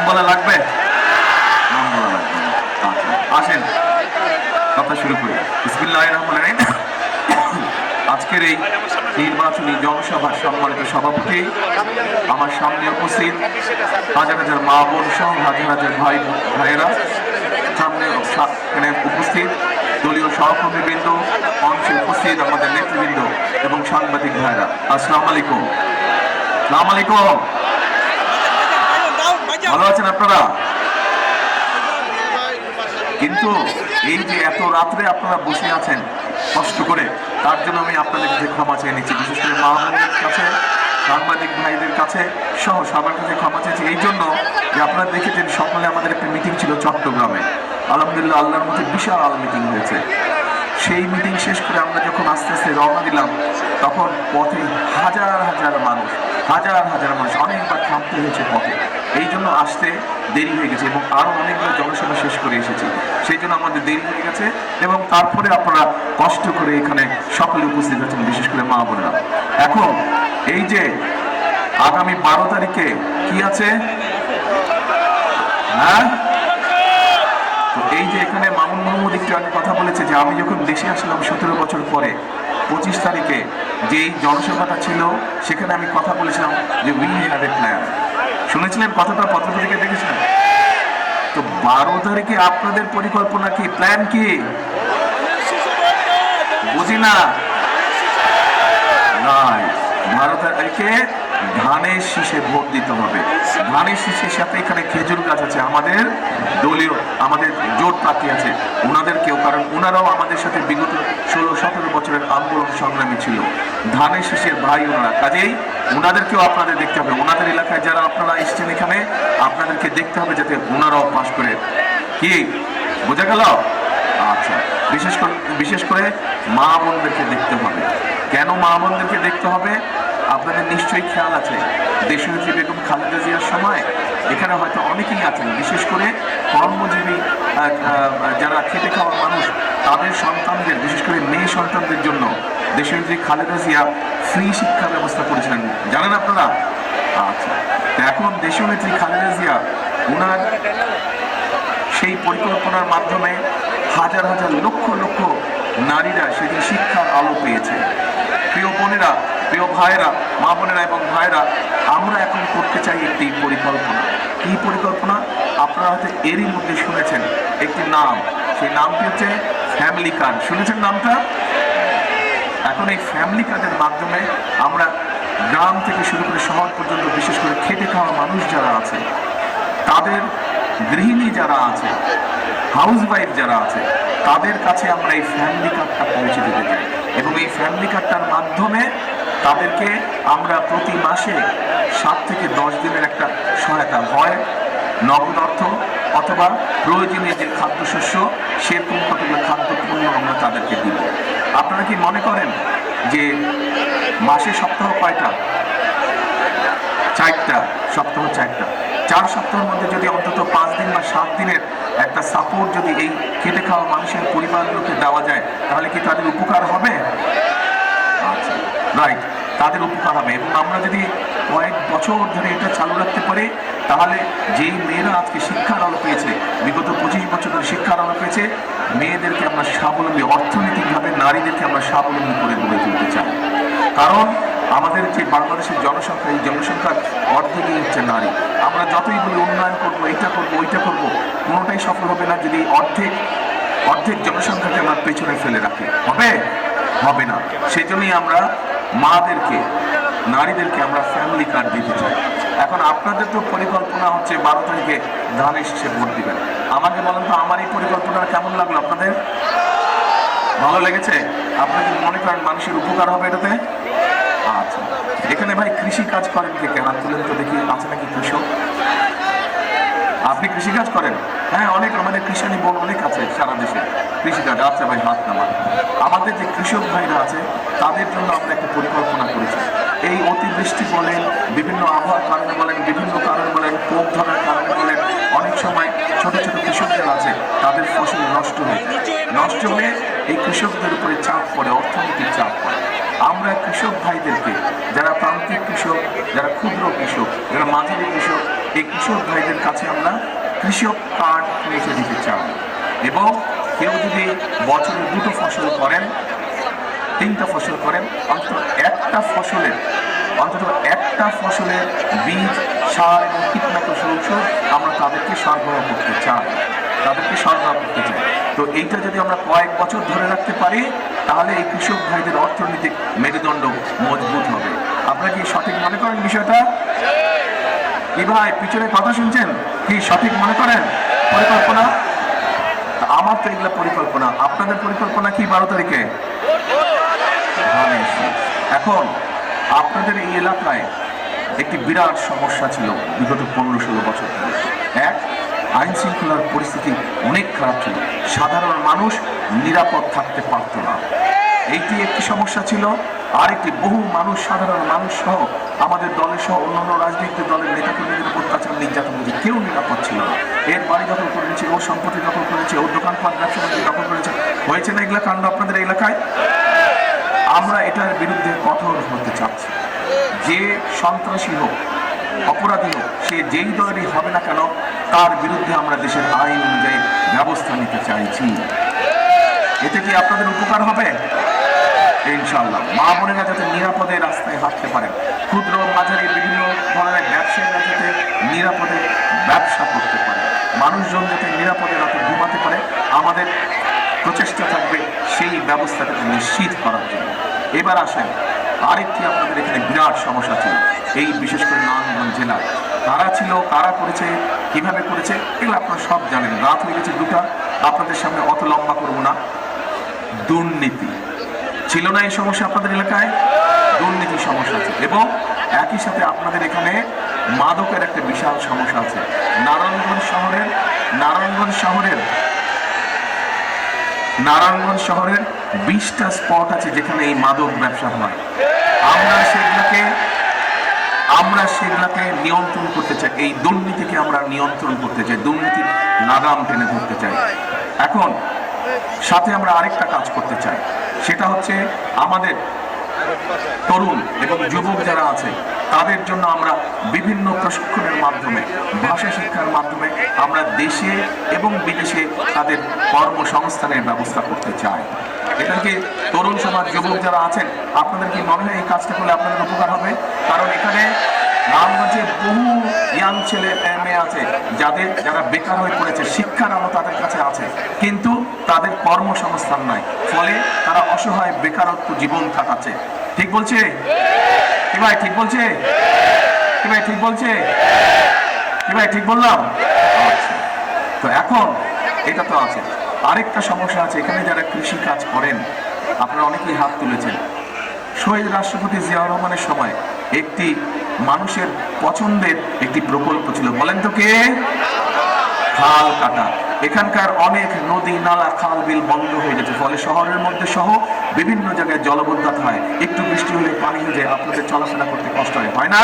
বলা লাগবে? নাম বলা লাগবে। আচ্ছা আসেন কথা শুরু করি। বিসমিল্লাহির রহমানির রহিম। আজকের এই নির্বাচনী জনসভার সম্মানিত সভাপতি, আমার সামনে উপস্থিত হাজার হাজার মা বোন সহ হাজার হাজার ভাইয়েরা, সামনে উপস্থিত দলীয় সহকর্মীবৃন্দ, মঞ্চে উপস্থিত আমাদের নেতৃবৃন্দ এবং সাংবাদিক ভাইয়েরা, আসসালামু আলাইকুম। আসসালামু আলাইকুম। ভালো আছেন আপনারা? কিন্তু এই যে এত রাত্রে আপনারা বসে আছেন কষ্ট করে, তার জন্য আমি আপনাদের কাছে ক্ষমা চেয়ে নিচ্ছি। বিশেষ করে মা বোনদের কাছে, সাংবাদিক ভাইদের কাছে সহ সবার কাছে ক্ষমা চেয়েছি এই জন্য যে আপনারা দেখেছেন সকালে আমাদের একটা মিটিং ছিল চট্টগ্রামে। আলহামদুলিল্লাহ, আল্লাহর মধ্যে বিশাল মিটিং হয়েছে। সেই মিটিং শেষ করে আমরা যখন আস্তে আস্তে রওনা দিলাম, তখন পথে হাজার হাজার মানুষ, অনেকবার থামতে হয়েছে পথে। এই জন্য আসতে দেরি হয়ে গেছে এবং আরো অনেকবার জনসভা শেষ করে এসেছি, সেই জন্য আমাদের দেরি হয়ে গেছে। এবং তারপরে আপনারা কষ্ট করে এখানে সকলে উপস্থিত আছেন, বিশেষ করে মা বোনেরা। এখন এই যে আগামী 12 তারিখে কি আছে, হ্যাঁ, তো এই যে এখানে মামুন মাহমুদ একটু আগে কথা বলেছে যে আমি যখন দেশে আসলাম 17 বছর পরে 25 তারিখে যেই জনসভাটা ছিল, সেখানে আমি কথা বলেছিলাম যে উই হ্যাভ এ প্ল্যান। শুনেছিলেন কথাটা, পত্রপত্রিকা দেখেছিলেন? তো 12 তারিখে আপনাদের পরিকল্পনা কি, প্ল্যান কি? বুঝি না। 12 তারিখে ধানের শীষে ভোট দিতে হবে। ধানের শীষের সাথে এখানে খেজুর গাছ আছে, আমাদের দলীয়, আমাদের জোট প্রার্থী আছে, ওনাদেরকেও, কারণ ওনারাও আমাদের সাথে বিগত 16-17 বছরের আন্দোলন সংগ্রামী ছিল, ধানের শীষের ভাই ওনারা। কাজেই ওনাদেরকেও আপনাদের দেখতে হবে। ওনাদের এলাকায় যারা আপনারা এসছেন এখানে, আপনাদেরকে দেখতে হবে যাতে ওনারাও পাশ করে। কি বোঝা গেল? আচ্ছা, বিশেষ করে মা বোনদেরকে দেখতে হবে। কেন মা বোনদেরকে দেখতে হবে? আপনাদের নিশ্চয়ই খেয়াল আছে, দেশনেত্রী বেগম খালেদা জিয়ার সময় এখানে হয়তো অনেকেই আছেন, বিশেষ করে কর্মজীবী যারা খেটে খাওয়া মানুষ, তাদের সন্তানদের, বিশেষ করে মেয়ে সন্তানদের জন্য দেশনেত্রী খালেদা জিয়া ফ্রি শিক্ষা ব্যবস্থা করেছিলেন, জানেন আপনারা? আচ্ছা, তো এখন দেশনেত্রী খালেদা জিয়া ওনার সেই পরিকল্পনার মাধ্যমে হাজার হাজার লক্ষ লক্ষ নারীরা সেদিন শিক্ষার আলো পেয়েছে। প্রিয় বোনেরা, প্রিয় ভাইয়েরা, মা বোনেরা এবং ভাইয়েরা, আমরা এখন করতে চাই একটি পরিকল্পনা। কি পরিকল্পনা? আপনারা হয়তো এরই মধ্যে শুনেছেন একটি নাম, সেই নামটি হচ্ছে ফ্যামিলি কার্ড। শুনেছেন নামটা? এখন এই ফ্যামিলি কার্ডের মাধ্যমে আমরা গ্রাম থেকে শুরু করে শহর পর্যন্ত, বিশেষ করে খেটে খাওয়া মানুষ যারা আছে, তাদের গৃহিণী যারা আছে, হাউস ওয়াইফ যারা আছে, তাদের কাছে আমরা এই ফ্যামিলি কার্ডটা পৌঁছে দিতে চাই। এবং এই ফ্যামিলি কার্ডটার মাধ্যমে তাদেরকে আমরা প্রতি মাসে 7 থেকে 10 দিনের একটা সহায়তা, হয় নগদ অর্থ অথবা প্রয়োজনীয় যে খাদ্যশস্য, সেরকম কতগুলো খাদ্যপণ্য আমরা তাদেরকে দিব। আপনারা কি মনে করেন যে মাসে সপ্তাহ কয়টা? 4টা সপ্তাহ, 4টা। 4 সপ্তাহের মধ্যে যদি অন্তত 5 দিন বা 7 দিনের একটা সাপোর্ট যদি এই খেটে খাওয়া মানুষের পরিবারগুলোকে দেওয়া যায়, তাহলে কি তাদের উপকার হবে? আচ্ছা, রাইট, তাদের উপকার হবে। এবং আমরা যদি কয়েক বছর ধরে এটা চালু রাখতে পারি, তাহলে যেই মেয়েরা আজকে শিক্ষার আলো পেয়েছে, বিগত 25 বছর ধরে শিক্ষার আলো পেয়েছে, মেয়েদেরকে আমরা স্বাবলম্বী, অর্থনৈতিকভাবে নারীদেরকে আমরা স্বাবলম্বী করে গড়ে তুলতে চাই। কারণ আমাদের যে বাংলাদেশের জনসংখ্যা, এই জনসংখ্যার অর্ধেকই হচ্ছে নারী। আমরা যতই বলি উন্নয়ন করবো, এইটা করবো, ওইটা করবো, কোনোটাই সফল হবে না যদি অর্ধেক জনসংখ্যাকে আমরা পেছনে ফেলে রাখি। হবে না। সেই জন্যই আমরা মাদেরকে, নারীদেরকে আমরা ফ্যামিলি কার্ড দিতে চাই। এখন আপনাদের তো পরিকল্পনা হচ্ছে 12 তারিখে ধানের শীষে ভোট দিবেন। আমাকে বলেন তো, আমার এই পরিকল্পনা কেমন লাগলো আপনাদের? ভালো লেগেছে? আপনি কি মনে করেন মানুষের উপকার হবে এটাতে? আচ্ছা, এখানে ভাই কৃষি কাজ করেন কে? হাত তুলেন তো দেখি, আছে নাকি কৃষক? আপনি কৃষিকাজ করেন? হ্যাঁ, অনেক আমাদের কৃষানি বোন অনেক আছে সারা দেশে কৃষিকাজ। আচ্ছা ভাই, হাত নামান। আমাদের যে কৃষক ভাইরা আছে, তাদের জন্য আমরা একটা পরিকল্পনা করেছি। এই অতিবৃষ্টি বলেন, বিভিন্ন আবহাওয়ার কারণে বলেন, বিভিন্ন কারণে বলেন, পোক ধরার কারণে বলেন, অনেক সময় ছোট ছোট কৃষকদের আছে, তাদের ফসল নষ্ট হয়ে এই কৃষকদের উপরে চাপ পড়ে, অর্থনৈতিক চাপ পড়ে। আমরা কৃষক ভাইদেরকে, যারা প্রান্তিক কৃষক, যারা ক্ষুদ্র কৃষক, যারা মাঝারি কৃষক, এই কৃষক ভাইদের কাছে আমরা কৃষক কার্ড পৌঁছে দিতে চাই। এবং কেউ যদি বছরে 2টো ফসল করেন, 3টা ফসল করেন, অন্তত একটা ফসলের বীজ, সার এবং কীটনাশক ঔষধ আমরা তাদেরকে সরবরাহ করতে চাই। তো এইটা যদি আমরা কয়েক বছর ধরে রাখতে পারি, তাহলে এই কৃষক ভাইদের অর্থনৈতিক মেরুদণ্ড মজবুত হবে। আপনারা কি সঠিক মনে করেন বিষয়টা? কি ভাই, পিছনে কথা শুনছেন? কি সঠিক মনে করেন পরিকল্পনা? আমার তো এগুলো পরিকল্পনা। আপনাদের পরিকল্পনা কি 12 তারিখে? এখন আপনাদের এই এলাকায় একটি বিরাট সমস্যা ছিল বিগত 15-16 বছর ধরে। এক, আইন শৃঙ্খলার পরিস্থিতি অনেক খারাপ ছিল, সাধারণ মানুষ নিরাপদ থাকতে পারত না, এইটি একটি সমস্যা ছিল। আরেকটি, বহু মানুষ, সাধারণ মানুষ সহ আমাদের দলের সহ অন্যান্য রাজনৈতিক দলের নেতাকর্মীদের অত্যাচার নির্যাতন হয়েছে, কেউ নিরাপদ ছিল না। এর বাড়ি দখল করে নিয়েছে, ওর সম্পত্তি দখল করেছে, ওর দোকানপাট ব্যবসা দখল করেছে। হয়েছে না এগুলা কাণ্ড আপনাদের এলাকায়? আমরা এটার বিরুদ্ধে কঠোর হতে চাচ্ছি। যে সন্ত্রাসী হোক, অপরাধী হোক, সে যেই দলেরই হবে না কেন, তার বিরুদ্ধে আমরা দেশের আইন অনুযায়ী ব্যবস্থা নিতে চাইছি। এতে কি আপনাদের উপকার হবে? ইনশাআল্লাহ। মা বোনেরা যাতে নিরাপদে রাস্তায় হাঁটতে পারেন, ক্ষুদ্র মাঝারি বিভিন্ন ধরনের ব্যবসায়ীরা যাতে নিরাপদে ব্যবসা করতে পারে, মানুষজন যাতে নিরাপদে রাতে ঘুমাতে পারে, আমাদের প্রচেষ্টা থাকবে সেই ব্যবস্থাটাকে নিশ্চিত করার জন্য। এবার আসেন, আরেকটি আপনাদের এখানে বিরাট সমস্যা ছিল, এই বিশেষ করে নারায়ণগঞ্জ জেলায়। কারা ছিল, কারা করেছে, কিভাবে করেছে, এগুলো আপনারা সব জানেন। রাত হয়ে গেছে 2টা, আপনাদের সামনে অত লম্বা করবো না। দুর্নীতি ছিল না এই সমস্যা আপনাদের এলাকায়? দুর্নীতির সমস্যা আছে। এবং একই সাথে আপনাদের এখানে মাদকের একটা বিশাল সমস্যা আছে। নারায়ণগঞ্জ শহরের 20টা স্পট আছে যেখানে এই মাদক ব্যবসা হয়। আমরা সেগুলাকে নিয়ন্ত্রণ করতে চাই। এই দুর্নীতিকে আমরা নিয়ন্ত্রণ করতে চাই, দুর্নীতির লাগাম টেনে ধরতে চাই। এখন সাথে আমরা আরেকটা কাজ করতে চাই, সেটা হচ্ছে আমাদের তরুণ এবং যুবক যারা আছে তাদের জন্য আমরা বিভিন্ন প্রশিক্ষণের মাধ্যমে, ভাষা শিক্ষার মাধ্যমে আমরা দেশে এবং বিদেশে তাদের কর্মসংস্থানের ব্যবস্থা করতে চাই। এটা কি তরুণ সমাজ, যুবক যারা আছেন, আপনাদের কি মনে হয় এই কাজটা করলে আপনাদের উপকার হবে? কারণ এখানে নারায়ণগঞ্জে বহু ইয়াং ছেলে মেয়ে আছে যারা বেকার হয়ে পড়েছে, শিক্ষার আলো তাদের কাছে আছে, কিন্তু তাদের কর্মসংস্থান নাই, ফলে তারা অসহায় বেকারত্ব জীবন কাটাচ্ছে। ঠিক বলছে কি ভাই? ঠিক বলছে কি ভাই? ঠিক বলছে কি ভাই? ঠিক বললাম? আচ্ছা, তো এখন এটা তো আছে। আরেকটা সমস্যা আছে, এখানে যারা কৃষি কাজ করেন, আপনারা অনেকেই হাত তুলেছেন। শহীদ রাষ্ট্রপতি জিয়াউর রহমানের সময় একটি মানুষের পছন্দের একটি প্রকল্প ছিল, বলেন তো কে? খাল কাটা। এখানকার অনেক নদী, নালা, খাল, বিল বন্ধ হয়ে গেছে, ফলে শহরের মধ্যে সহ বিভিন্ন জায়গায় জলবদ্ধতা হয়। একটু বৃষ্টি হলে পানি হয়ে যায়, আপনাদের চলাফেরা করতে কষ্ট হয় না?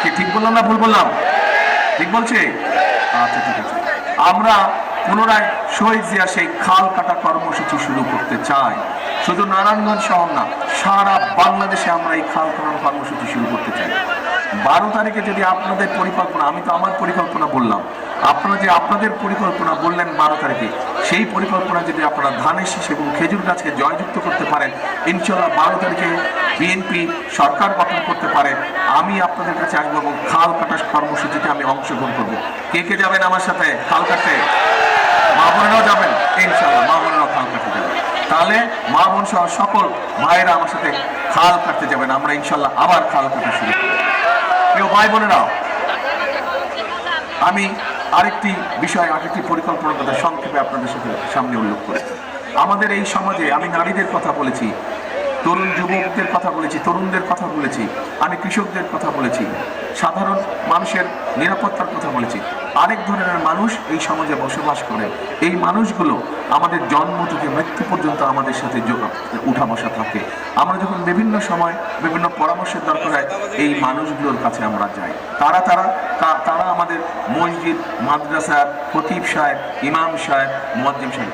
কি ঠিক বললাম না ভুল বললাম? ঠিক বলছে? আচ্ছা, ঠিক আছে। আমরা পুনরায় শহীদ জিয়া সেই খাল কাটা কর্মসূচি শুরু করতে চাই। শুধু নারায়ণগঞ্জ শহর না, সারা বাংলাদেশে আমরা এই খাল কাটার কর্মসূচি শুরু করতে চাই। 12 তারিখে যদি আপনাদের পরিকল্পনা, আমি তো আমার পরিকল্পনা বললাম, আপনারা যে আপনাদের পরিকল্পনা বললেন 12 তারিখে, সেই পরিকল্পনা যদি আপনারা ধানের শীষ এবং খেজুর গাছকে জয়যুক্ত করতে পারেন, ইনশাআল্লাহ 12 তারিখে বিএনপি সরকার গঠন করতে পারে, আমি আপনাদের কাছে আসবো এবং খাল কাটার কর্মসূচিতে আমি অংশগ্রহণ করবো। কে কে যাবেন আমার সাথে খাল কাটতে? মা বোনেরাও যাবেন? ইনশাআল্লাহ মা বোনেরাও খাল কাটতে যাবেন। তাহলে মা বোন সহ সকল ভাইয়েরা আমার সাথে খাল কাটতে যাবেন। আমরা ইনশাআল্লাহ আবার খাল কাটা শুরু করব। প্রিয় ভাই বোনেরা, আমি আরেকটি বিষয়, আরেকটি পরিকল্পনার কথা সংক্ষেপে আপনাদের সামনে উল্লেখ করি। আমাদের এই সমাজে আমি নারীদের কথা বলেছি, তরুণ যুবকদের কথা বলেছি, তরুণদের কথা বলেছি, আমি কৃষকদের কথা বলেছি, সাধারণ মানুষের নিরাপত্তার কথা বলেছি। আরেক ধরনের মানুষ এই সমাজে বসবাস করে। এই মানুষগুলো আমাদের জন্ম থেকে মৃত্যু পর্যন্ত আমাদের সাথে উঠা বসা থাকে। আমরা যখন বিভিন্ন সময় বিভিন্ন পরামর্শের দরকার হয়, এই মানুষগুলোর কাছে আমরা যাই। তারা আমাদের মসজিদ, মাদ্রাসা, খতিব সাহেব, ইমাম সাহেব, মুয়াজ্জিম সাহেব,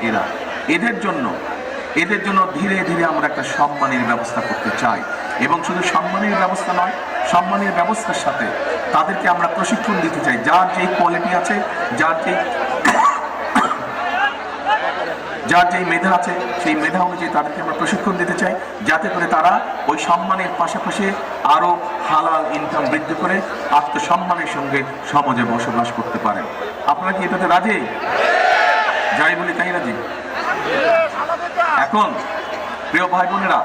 এদের জন্য ধীরে ধীরে আমরা একটা সম্মানের ব্যবস্থা করতে চাই। এবং শুধু সম্মানের ব্যবস্থা নয়, সম্মানের ব্যবস্থার সাথে তাদেরকে আমরা প্রশিক্ষণ দিতে চাই। যার যেই কোয়ালিটি আছে, যার যেই মেধা আছে, সেই মেধা অনুযায়ী তাদেরকে আমরা প্রশিক্ষণ দিতে চাই, যাতে করে তারা ওই সম্মানের পাশাপাশি আরো হালাল ইনকাম বৃদ্ধি করে আত্মসম্মানের সঙ্গে সমাজে বসবাস করতে পারেন। আপনারা কি এটাতে রাজি? যাই বলি তাই রাজি? এখন প্রিয় ভাই বোনেরা,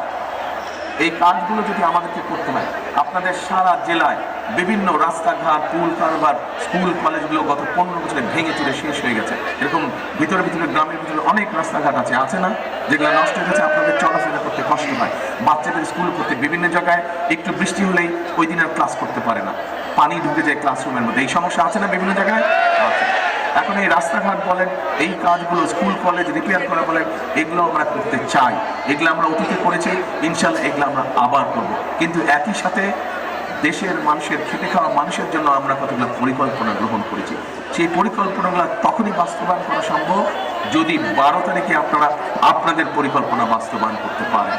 এই কাজগুলো যদি আমাদেরকে করতে হয়, আপনাদের সারা জেলায় বিভিন্ন রাস্তাঘাট, পুল কারবার, স্কুল কলেজগুলো গত 15 বছরে ভেঙে চুরে শেষ হয়ে গেছে। এরকম ভিতরে গ্রামের ভিতরে অনেক রাস্তাঘাট আছে না, যেগুলো নষ্ট হয়ে গেছে, আপনাদের চলাফেরা করতে কষ্ট হয়। বাচ্চাদের স্কুল করতে বিভিন্ন জায়গায় একটু বৃষ্টি হলেই ওই দিন আর ক্লাস করতে পারে না, পানি ঢুকে যায় ক্লাসরুমের মধ্যে। এই সমস্যা আছে না বিভিন্ন জায়গায়? আছে। এখন এই রাস্তাঘাট বলেন, এই কাজগুলো, স্কুল কলেজ রিপেয়ার করা বলেন, এগুলো আমরা করতে চাই। এগুলো আমরা অতীতে করেছি, ইনশাল্লাহ এগুলো আমরা আবার করব। কিন্তু একই সাথে দেশের মানুষের, খেটে খাওয়া মানুষের জন্য আমরা কতগুলো পরিকল্পনা গ্রহণ করেছি। সেই পরিকল্পনাগুলো তখনই বাস্তবায়ন করা সম্ভব যদি 12 তারিখে আপনারা আপনাদের পরিকল্পনা বাস্তবায়ন করতে পারেন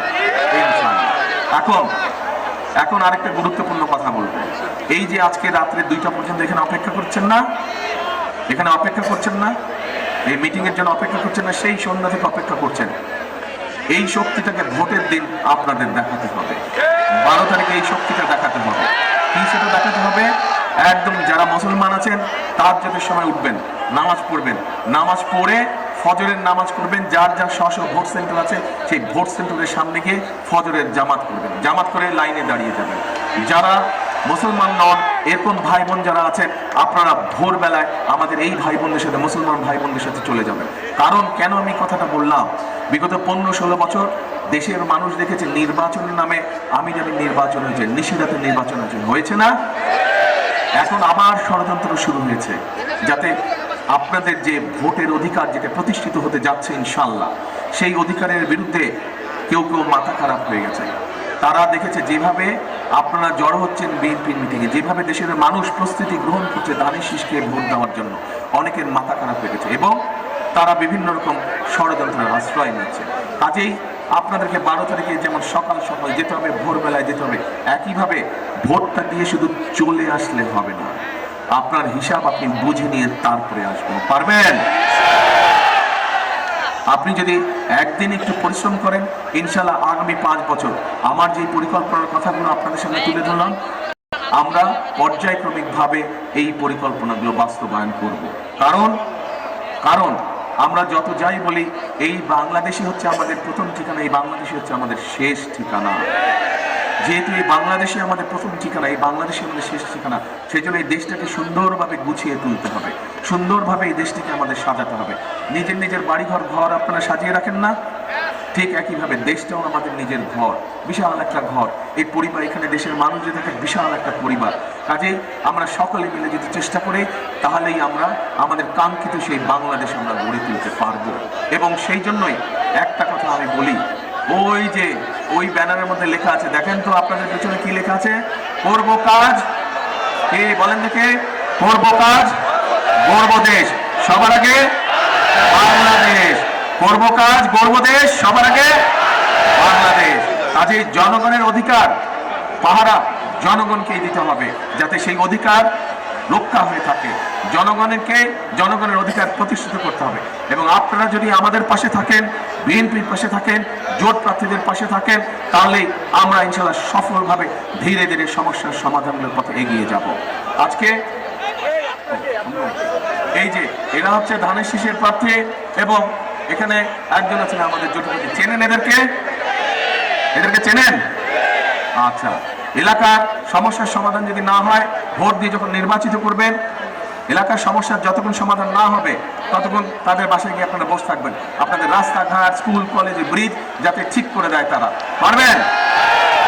ইনশাআল্লাহ। এখন আরেকটা গুরুত্বপূর্ণ কথা বলবো। এই যে আজকে রাত্রে 2টা পর্যন্ত এখানে অপেক্ষা করছেন না, এই মিটিং এর জন্য অপেক্ষা করছেন না, সেই সন্ধ্যা থেকে অপেক্ষা করছেন। এই শক্তিটাকে ভোটের দিন আপনাদের দেখাতে হবে। 12 তারিখে এই শক্তিটা দেখাতে হবে। কি সেটা দেখাতে হবে? একদম যারা মুসলমান আছেন তাহাজ্জুদের সময় উঠবেন, নামাজ পড়বেন, নামাজ পড়ে ফজরের নামাজ করবেন। যার যার স্ব ভোট সেন্টার আছে সেই ভোট সেন্টারের সামনে গিয়ে ফজরের জামাত করবেন, জামাত করে লাইনে দাঁড়িয়ে যাবেন। যারা মুসলমান নন এরকম ভাই বোন যারা আছেন, আপনারা ভোরবেলায় আমাদের এই ভাই বোনদের সাথে, মুসলমান ভাই বোনদের সাথে চলে যাবেন। কারণ কেন আমি কথাটা বললাম, বিগত 15-16 বছর দেশের মানুষ দেখেছে নির্বাচনের নামে আমি জানি নির্বাচন হয়েছে, নিষিদ্ধ নির্বাচন হয়েছে না? এখন আবার ষড়যন্ত্র শুরু হয়েছে যাতে আপনাদের যে ভোটের অধিকার যেটা প্রতিষ্ঠিত হতে যাচ্ছে ইনশাল্লাহ, সেই অধিকারের বিরুদ্ধে কেউ মাথা খারাপ হয়ে গেছে। তারা দেখেছে যেভাবে আপনারা জড়ো হচ্ছেন বিএনপির মিটিংয়ে, যেভাবে দেশের মানুষ প্রস্তুতি গ্রহণ করছে ধানের শীষকে ভোট দেওয়ার জন্য, অনেকের মাথা খারাপ হয়ে গেছে এবং তারা বিভিন্ন রকম ষড়যন্ত্রের আশ্রয় নিচ্ছে। কাজেই আপনাদেরকে 12 তারিখে যেমন সকাল সকাল যেতে হবে, ভোরবেলায় যেতে হবে, একইভাবে ভোটটা দিয়ে শুধু চলে আসলে হবে না, আপনার হিসাব আপনি বুঝে নিয়ে তারপরে আসবেন। পারবেন? আপনি যদি একদিন একটু পরিশ্রম করেন, ইনশাল্লাহ আগামী 5 বছর আমার যে পরিকল্পনার কথাগুলো আপনাদের সামনে তুলে ধরলাম, আমরা পর্যায়ক্রমিকভাবে এই পরিকল্পনাগুলো বাস্তবায়ন করব। কারণ আমরা যত যাই বলি, এই বাংলাদেশই হচ্ছে আমাদের প্রথম ঠিকানা, এই বাংলাদেশই হচ্ছে আমাদের শেষ ঠিকানা। যেহেতু এই বাংলাদেশে আমাদের প্রথম ঠিকানা, এই বাংলাদেশে আমাদের শেষ ঠিকানা, সেই জন্য এই দেশটাকে সুন্দরভাবে গুছিয়ে তুলতে হবে, সুন্দরভাবে এই দেশটিকে আমাদের সাজাতে হবে। নিজের বাড়িঘর ঘর আপনারা সাজিয়ে রাখেন না, ঠিক একইভাবে দেশটাও আমাদের নিজের ঘর, বিশাল একটা ঘর। এই পরিবার, এখানে দেশের মানুষ যে থাকে বিশাল একটা পরিবার। কাজেই আমরা সকলে মিলে যদি চেষ্টা করি, তাহলেই আমরা আমাদের কাঙ্ক্ষিত সেই বাংলাদেশ আমরা গড়ে তুলতে পারবো। এবং সেই জন্যই একটা কথা আমি বলি, ওই যে ওই ব্যানারের মধ্যে লেখা আছে, দেখেন তো আপনাদের পেছনে কি লেখা আছে? করব কাজ, কে বলেন দেখে? করব কাজ, গর্ব দেশ, সবার আগে বাংলাদেশ। করব কাজ, গর্ব দেশ, সবার আগে বাংলাদেশ। কাজেই জনগণের অধিকার পাহারা জনগণকেই দিতে হবে, যাতে সেই অধিকার রক্ষা হয়ে থাকে। জনগণের অধিকার প্রতিষ্ঠিত করতে হবে। এবং আপনারা যদি আমাদের পাশে থাকেন, বিএনপির পাশে থাকেন, জোট প্রার্থীদের পাশে থাকেন, তাহলে আমরা ইনশাল্লাহ সফলভাবে ধীরে ধীরে সমস্যার সমাধানের পথে এগিয়ে যাব। আজকে এই যে এরা হচ্ছে ধানের শীষের প্রার্থী এবং এখানে একজন আছেন আমাদের জোট প্রার্থী। চেনেন এদেরকে চেনেন? আচ্ছা, এলাকার সমস্যার সমাধান যদি না হয়, ভোট দিয়ে যখন নির্বাচিত করবেন, এলাকার সমস্যার যতক্ষণ সমাধান না হবে ততক্ষণ তাদের বাসায় গিয়ে আপনারা বসে থাকবেন। আপনাদের রাস্তাঘাট, স্কুল, কলেজ, ব্রিজ যাতে ঠিক করে দেয় তারা। পারবেন?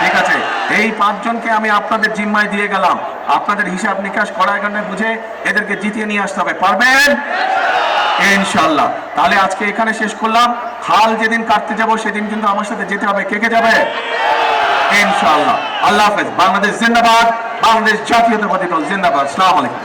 ঠিক আছে, এই 5 জনকে আমি আপনাদের জিম্মায় দিয়ে গেলাম। আপনাদের হিসাব নিকাশ কড়ায় কান্নায় বুঝে এদেরকে জিতিয়ে নিয়ে আসতে হবে। পারবেন? ইনশাআল্লাহ। তাহলে আজকে এখানে শেষ করলাম। হাল যেদিন কাটতে যাব সেদিন কিন্তু আমার সাথে যেতে হবে। কে কে যাবে? ইনশাআল্লাহ। আল্লাহ হাফেজ। বাংলাদেশ জিন্দাবাদ, বাংলাদেশ জাতীয়তাবাদী দল জিন্দাবাদ। আসসালামু আলাইকুম।